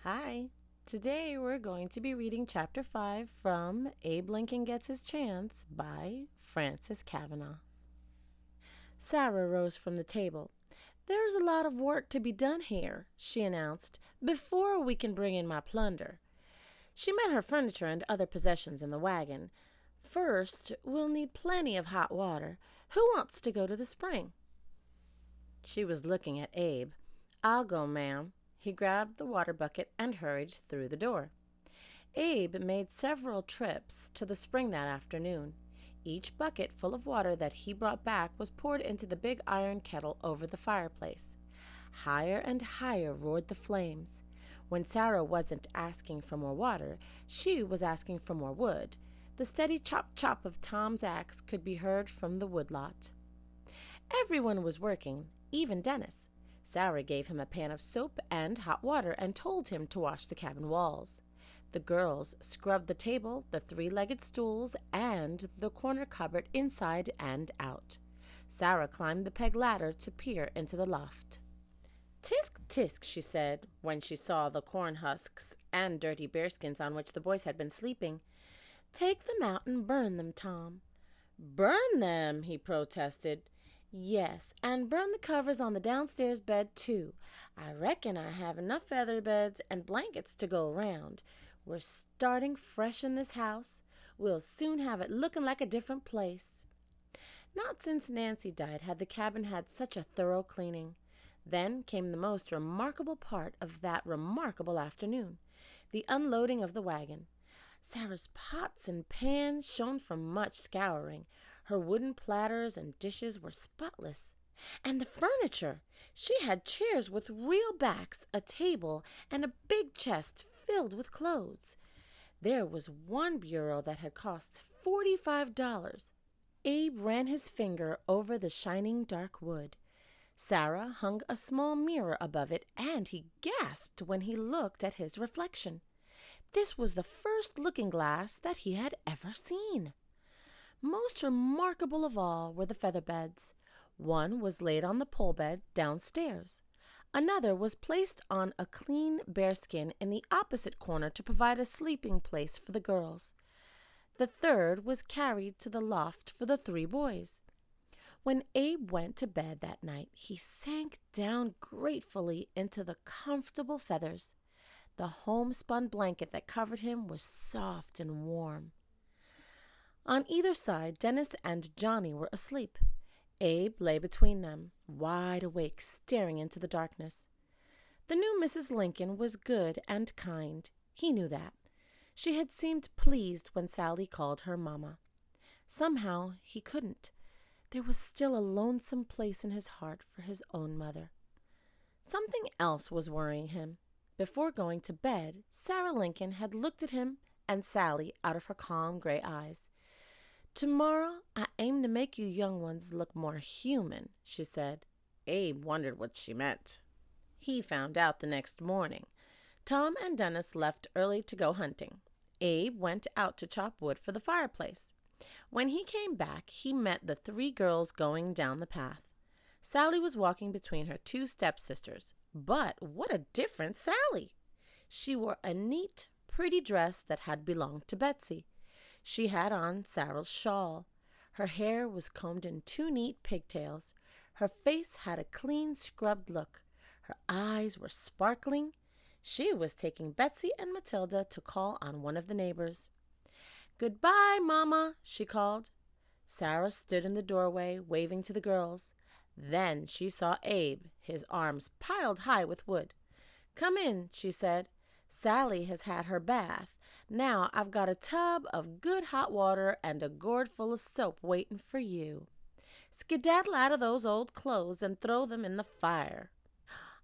Hi. Today we're going to be reading Chapter 5 from Abe Lincoln Gets His Chance by Frances Kavanagh. Sarah rose from the table. "There's a lot of work to be done here," she announced, "before we can bring in my plunder." She meant her furniture and other possessions in the wagon. "First, we'll need plenty of hot water. Who wants to go to the spring?" She was looking at Abe. "I'll go, ma'am." He grabbed the water bucket and hurried through the door. Abe made several trips to the spring that afternoon. Each bucket full of water that he brought back was poured into the big iron kettle over the fireplace. Higher and higher roared the flames. When Sarah wasn't asking for more water, she was asking for more wood. The steady chop-chop of Tom's axe could be heard from the woodlot. Everyone was working, even Dennis. Sarah gave him a pan of soap and hot water and told him to wash the cabin walls. The girls scrubbed the table, the three-legged stools, and the corner cupboard inside and out. Sarah climbed the peg ladder to peer into the loft. "Tisk, tisk," she said, when she saw the corn husks and dirty bearskins on which the boys had been sleeping. "Take them out and burn them, Tom." "Burn them?" he protested. "Yes, and burn the covers on the downstairs bed, too. I reckon I have enough feather beds and blankets to go around. We're starting fresh in this house. We'll soon have it looking like a different place." Not since Nancy died had the cabin had such a thorough cleaning. Then came the most remarkable part of that remarkable afternoon, the unloading of the wagon. Sarah's pots and pans shone from much scouring. Her wooden platters and dishes were spotless. And the furniture! She had chairs with real backs, a table, and a big chest filled with clothes. There was one bureau that had cost $45. Abe ran his finger over the shining dark wood. Sarah hung a small mirror above it, and he gasped when he looked at his reflection. This was the first looking-glass that he had ever seen. Most remarkable of all were the feather beds. One was laid on the pole bed downstairs. Another was placed on a clean bearskin in the opposite corner to provide a sleeping place for the girls. The third was carried to the loft for the three boys. When Abe went to bed that night, he sank down gratefully into the comfortable feathers. The homespun blanket that covered him was soft and warm. On either side, Dennis and Johnny were asleep. Abe lay between them, wide awake, staring into the darkness. The new Mrs. Lincoln was good and kind. He knew that. She had seemed pleased when Sally called her Mama. Somehow he couldn't. There was still a lonesome place in his heart for his own mother. Something else was worrying him. Before going to bed, Sarah Lincoln had looked at him and Sally out of her calm gray eyes. "Tomorrow I aim to make you young ones look more human," she said. Abe wondered what she meant. He found out the next morning. Tom and Dennis left early to go hunting. Abe went out to chop wood for the fireplace. When he came back, he met the three girls going down the path. Sally was walking between her two stepsisters. But what a different Sally! She wore a neat, pretty dress that had belonged to Betsy. She had on Sarah's shawl. Her hair was combed in two neat pigtails. Her face had a clean, scrubbed look. Her eyes were sparkling. She was taking Betsy and Matilda to call on one of the neighbors. "Goodbye, Mama," she called. Sarah stood in the doorway, waving to the girls. Then she saw Abe, his arms piled high with wood. "Come in," she said. "Sally has had her bath. Now I've got a tub of good hot water and a gourd full of soap waiting for you. Skedaddle out of those old clothes and throw them in the fire."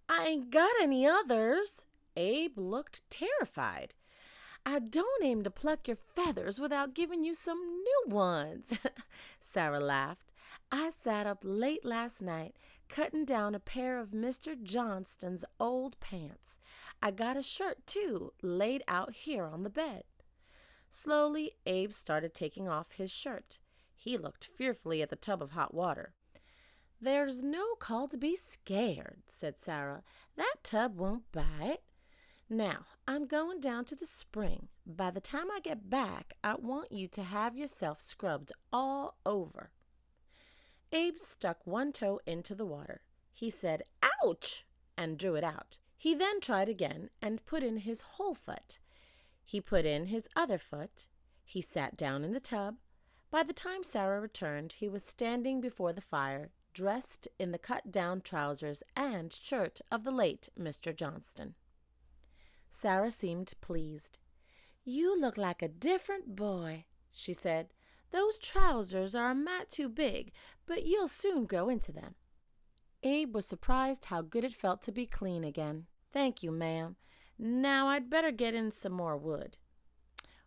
"I ain't got any others." Abe looked terrified. "I don't aim to pluck your feathers without giving you some new ones." Sarah laughed. "I sat up late last night cutting down a pair of Mr. Johnston's old pants. I got a shirt, too, laid out here on the bed." Slowly, Abe started taking off his shirt. He looked fearfully at the tub of hot water. "There's no call to be scared," said Sarah. "That tub won't bite." Now, I'm going down to the spring. By the time I get back, I want you to have yourself scrubbed all over." Abe stuck one toe into the water. He said, "Ouch!" and drew it out. He then tried again and put in his whole foot. He put in his other foot. He sat down in the tub. By the time Sarah returned, he was standing before the fire, dressed in the cut-down trousers and shirt of the late Mr. Johnston. Sarah seemed pleased. "You look like a different boy," she said. "Those trousers are a mite too big, but you'll soon grow into them." Abe was surprised how good it felt to be clean again. "Thank you, ma'am. Now I'd better get in some more wood."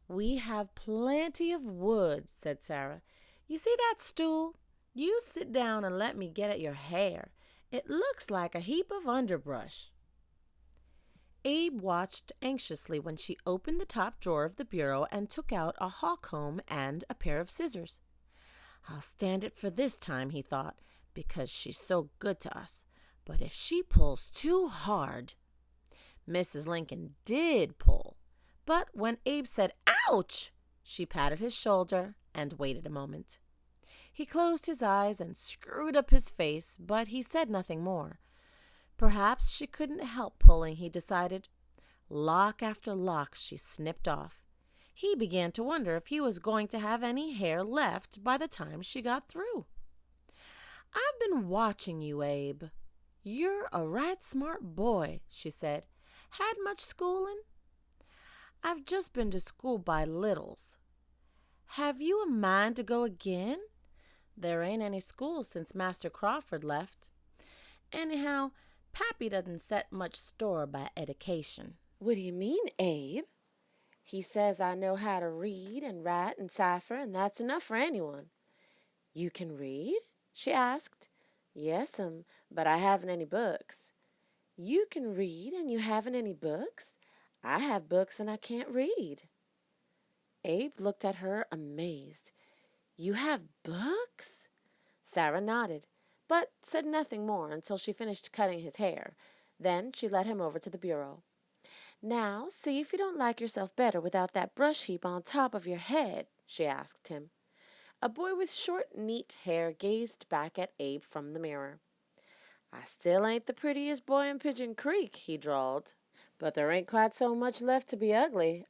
"We have plenty of wood," said Sarah. "You see that stool? You sit down and let me get at your hair. It looks like a heap of underbrush." Abe watched anxiously when she opened the top drawer of the bureau and took out a hawk comb and a pair of scissors. "I'll stand it for this time," he thought, "because she's so good to us. But if she pulls too hard—" Mrs. Lincoln did pull, but when Abe said, "Ouch!" she patted his shoulder and waited a moment. He closed his eyes and screwed up his face, but he said nothing more. Perhaps she couldn't help pulling, he decided. Lock after lock she snipped off. He began to wonder if he was going to have any hair left by the time she got through. "I've been watching you, Abe. You're a right smart boy," she said. "Had much schooling?" "I've just been to school by littles." "Have you a mind to go again?" "There ain't any school since Master Crawford left. Anyhow, Pappy doesn't set much store by edication." "What do you mean, Abe?" "He says I know how to read and write and cipher, and that's enough for anyone." "You can read?" she asked. "Yes'm, but I haven't any books." "You can read and you haven't any books? I have books and I can't read." Abe looked at her amazed. "You have books?" Sarah nodded, but said nothing more until she finished cutting his hair. Then she led him over to the bureau. "Now, see if you don't like yourself better without that brush heap on top of your head," she asked him. A boy with short, neat hair gazed back at Abe from the mirror. "I still ain't the prettiest boy in Pigeon Creek," he drawled. "But there ain't quite so much left to be ugly.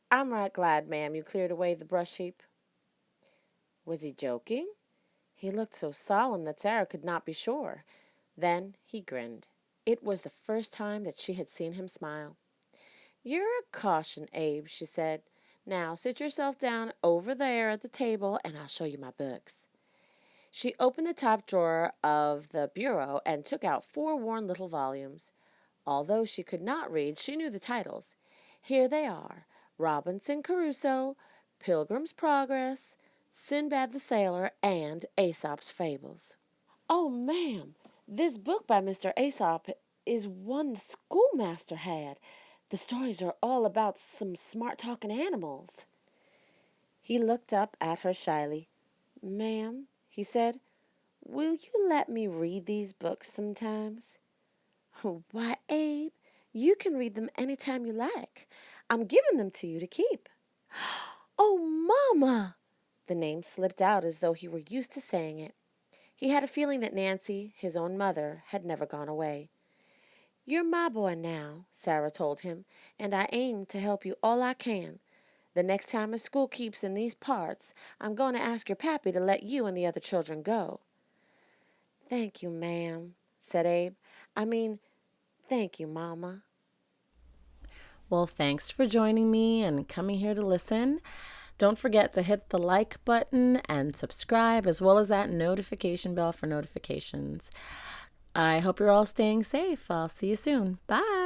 I'm right glad, ma'am, you cleared away the brush heap." Was he joking? He looked so solemn that Sarah could not be sure. Then he grinned. It was the first time that she had seen him smile. "You're a caution, Abe," she said. "Now sit yourself down over there at the table and I'll show you my books." She opened the top drawer of the bureau and took out 4 worn little volumes. Although she could not read, she knew the titles. Here they are: Robinson Crusoe, Pilgrim's Progress, Sinbad the Sailor, and Aesop's Fables. "Oh, ma'am, this book by Mr. Aesop is one the schoolmaster had. The stories are all about some smart-talking animals." He looked up at her shyly. "Ma'am," he said, "will you let me read these books sometimes?" "Why, Abe, you can read them any time you like. I'm giving them to you to keep." "Oh, Mama!" The name slipped out as though he were used to saying it. He had a feeling that Nancy, his own mother, had never gone away. "You're my boy now," Sarah told him, "and I aim to help you all I can. The next time a school keeps in these parts, I'm going to ask your pappy to let you and the other children go." "Thank you, ma'am," said Abe. Thank you, Mama." Well, thanks for joining me and coming here to listen. Don't forget to hit the like button and subscribe, as well as that notification bell for notifications. I hope you're all staying safe. I'll see you soon. Bye.